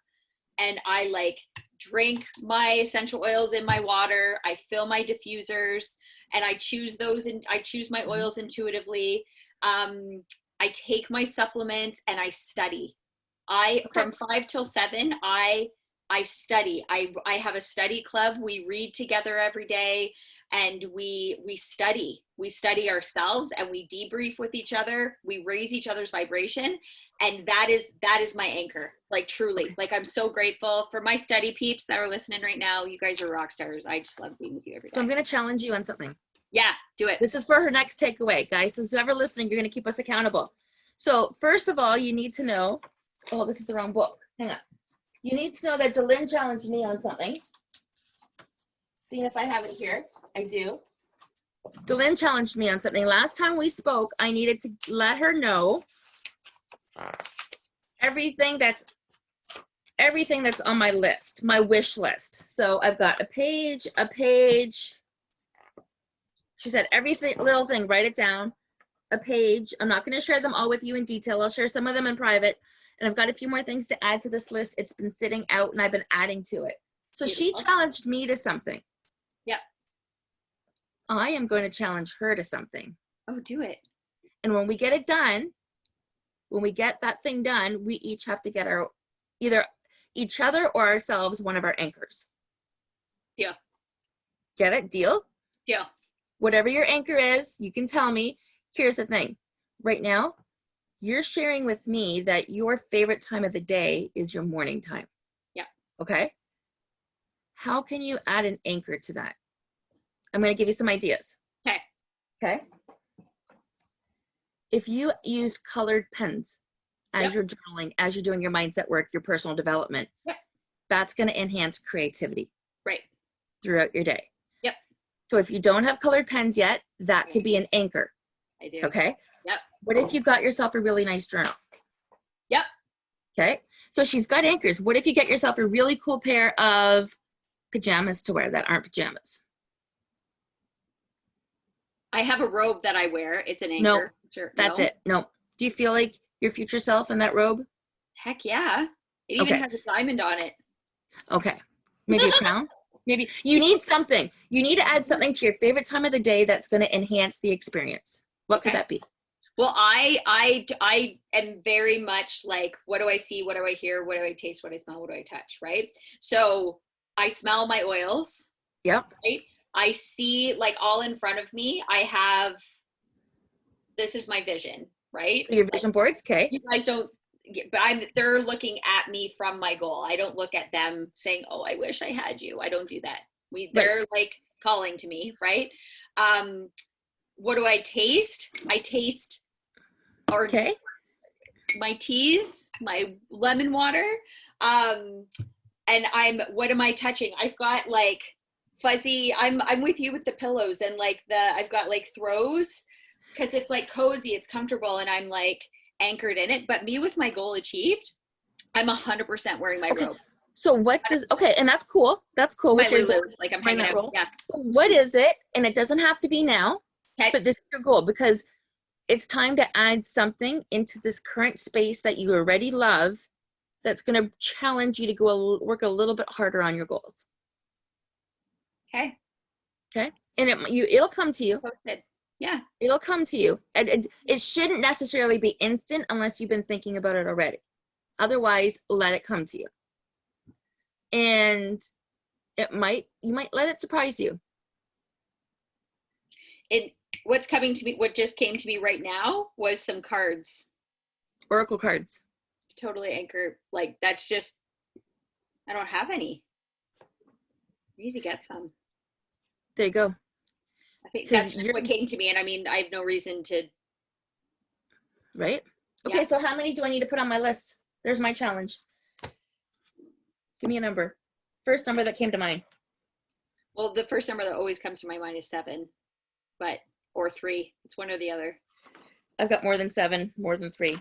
And I like drink my essential oils in my water. I fill my diffusers and I choose those and I choose my oils intuitively. I take my supplements and I study. From 5 till 7, I study. I have a study club. We read together every day and we study. We study ourselves and we debrief with each other. We raise each other's vibration. And that is my anchor. Like truly, like I'm so grateful for my study peeps that are listening right now. You guys are rock stars. I just love being with you every day. So I'm going to challenge you on something. Yeah, do it. This is for her next takeaway, guys. So whoever listening, you're going to keep us accountable. So first of all, you need to know, oh, this is the wrong book. Hang on. You need to know that Delynn challenged me on something. Seeing if I have it here. I do. Delynn challenged me on something. Last time we spoke, I needed to let her know everything that's on my list, my wish list. So I've got a page. She said everything, little thing, write it down. A page. I'm not going to share them all with you in detail. I'll share some of them in private. And I've got a few more things to add to this list. It's been sitting out and I've been adding to it. So she challenged me to something. Yep. I am going to challenge her to something. Oh, do it. And when we get it done, when we get that thing done, we each have to get our, either each other or ourselves, one of our anchors. Deal. Get it? Deal? Deal. Whatever your anchor is, you can tell me. Here's the thing. Right now, you're sharing with me that your favorite time of the day is your morning time. Yeah. Okay? How can you add an anchor to that? I'm going to give you some ideas. Okay. Okay? If you use colored pens as you're journaling, as you're doing your mindset work, your personal development, that's going to enhance creativity. Right. Throughout your day. Yep. So if you don't have colored pens yet, that could be an anchor. I do. Okay? Yep. What if you've got yourself a really nice journal? Yep. Okay. So she's got anchors. What if you get yourself a really cool pair of pajamas to wear that aren't pajamas? I have a robe that I wear. It's an Nope. anchor. Sure. That's No. it. Nope. Do you feel like your future self in that robe? Heck yeah. It even Okay. has a diamond on it. Okay. Maybe a crown? Maybe you need something. You need to add something to your favorite time of the day that's going to enhance the experience. What could that be? Well, I am very much like, what do I see? What do I hear? What do I taste? What do I smell? What do I touch? Right. So I smell my oils. Yep. Right. I see, like, all in front of me. This is my vision. Right. So your vision boards, okay. You guys don't, but they're looking at me from my goal. I don't look at them saying, oh, I wish I had you. I don't do that. They're like calling to me. Right. What do I taste? I taste my teas, my lemon water. And what am I touching? I've got like fuzzy, I'm with you with the pillows and like I've got like throws because it's like cozy, it's comfortable, and I'm like anchored in it. But me with my goal achieved, I'm 100% wearing my robe. So what does, and that's cool. That's cool. My Lulu's, like I'm hanging out. Yeah. So what is it? And it doesn't have to be now, but this is your goal, because it's time to add something into this current space that you already love that's going to challenge you to work a little bit harder on your goals. Okay. And it'll come to you. Posted. Yeah. It'll come to you. And it shouldn't necessarily be instant unless you've been thinking about it already. Otherwise, let it come to you. And you might let it surprise you. What just came to me right now was some cards. Oracle cards. Totally anchor. Like, that's just, I don't have any. I need to get some. There you go. I think that's just what came to me. And I mean, I have no reason to. Right? Okay, so how many do I need to put on my list? There's my challenge. Give me a number. First number that came to mind. Well, the first number that always comes to my mind is 7, or 3. It's one or the other. I've got more than 7, more than 3.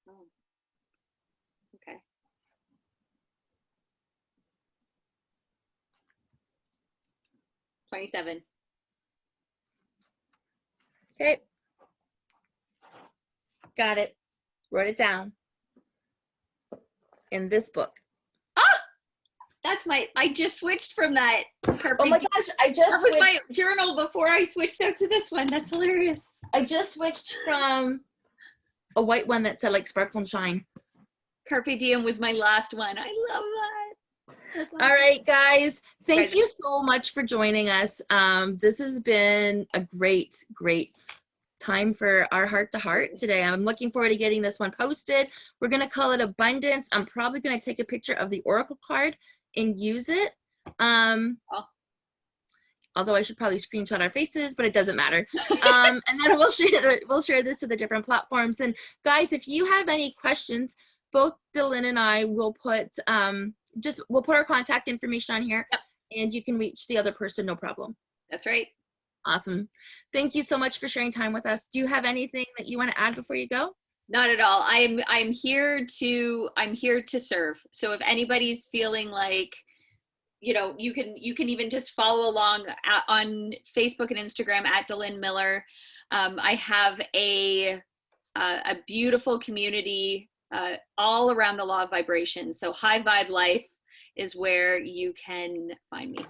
Oh. Okay. $27. Okay. Got it. Wrote it down in this book. I just switched from that. Oh my gosh, that was my journal before I switched out to this one. That's hilarious. I just switched from a white one that said like sparkle and shine. Carpe Diem was my last one. I love that. Awesome. All right, guys. Thank you so much for joining us. This has been a great time for our heart to heart today. I'm looking forward to getting this one posted. We're going to call it Abundance. I'm probably going to take a picture of the Oracle card and use it. Although I should probably screenshot our faces, but it doesn't matter. And then we'll share this to the different platforms. And guys, if you have any questions, both Delynn and I will put we'll put our contact information on here. Yep. And you can reach the other person, no problem. That's right. Awesome. Thank you so much for sharing time with us. Do you have anything that you want to add before you go? Not at all. I'm here to serve. So if anybody's feeling like, you can even just follow along on Facebook and Instagram at Delynn Miller. I have a beautiful community all around the law of vibration. So High Vibe Life is where you can find me.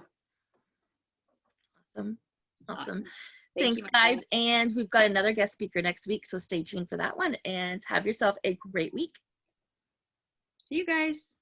Awesome. Thanks, guys. And we've got another guest speaker next week, so stay tuned for that one, and have yourself a great week. See you guys.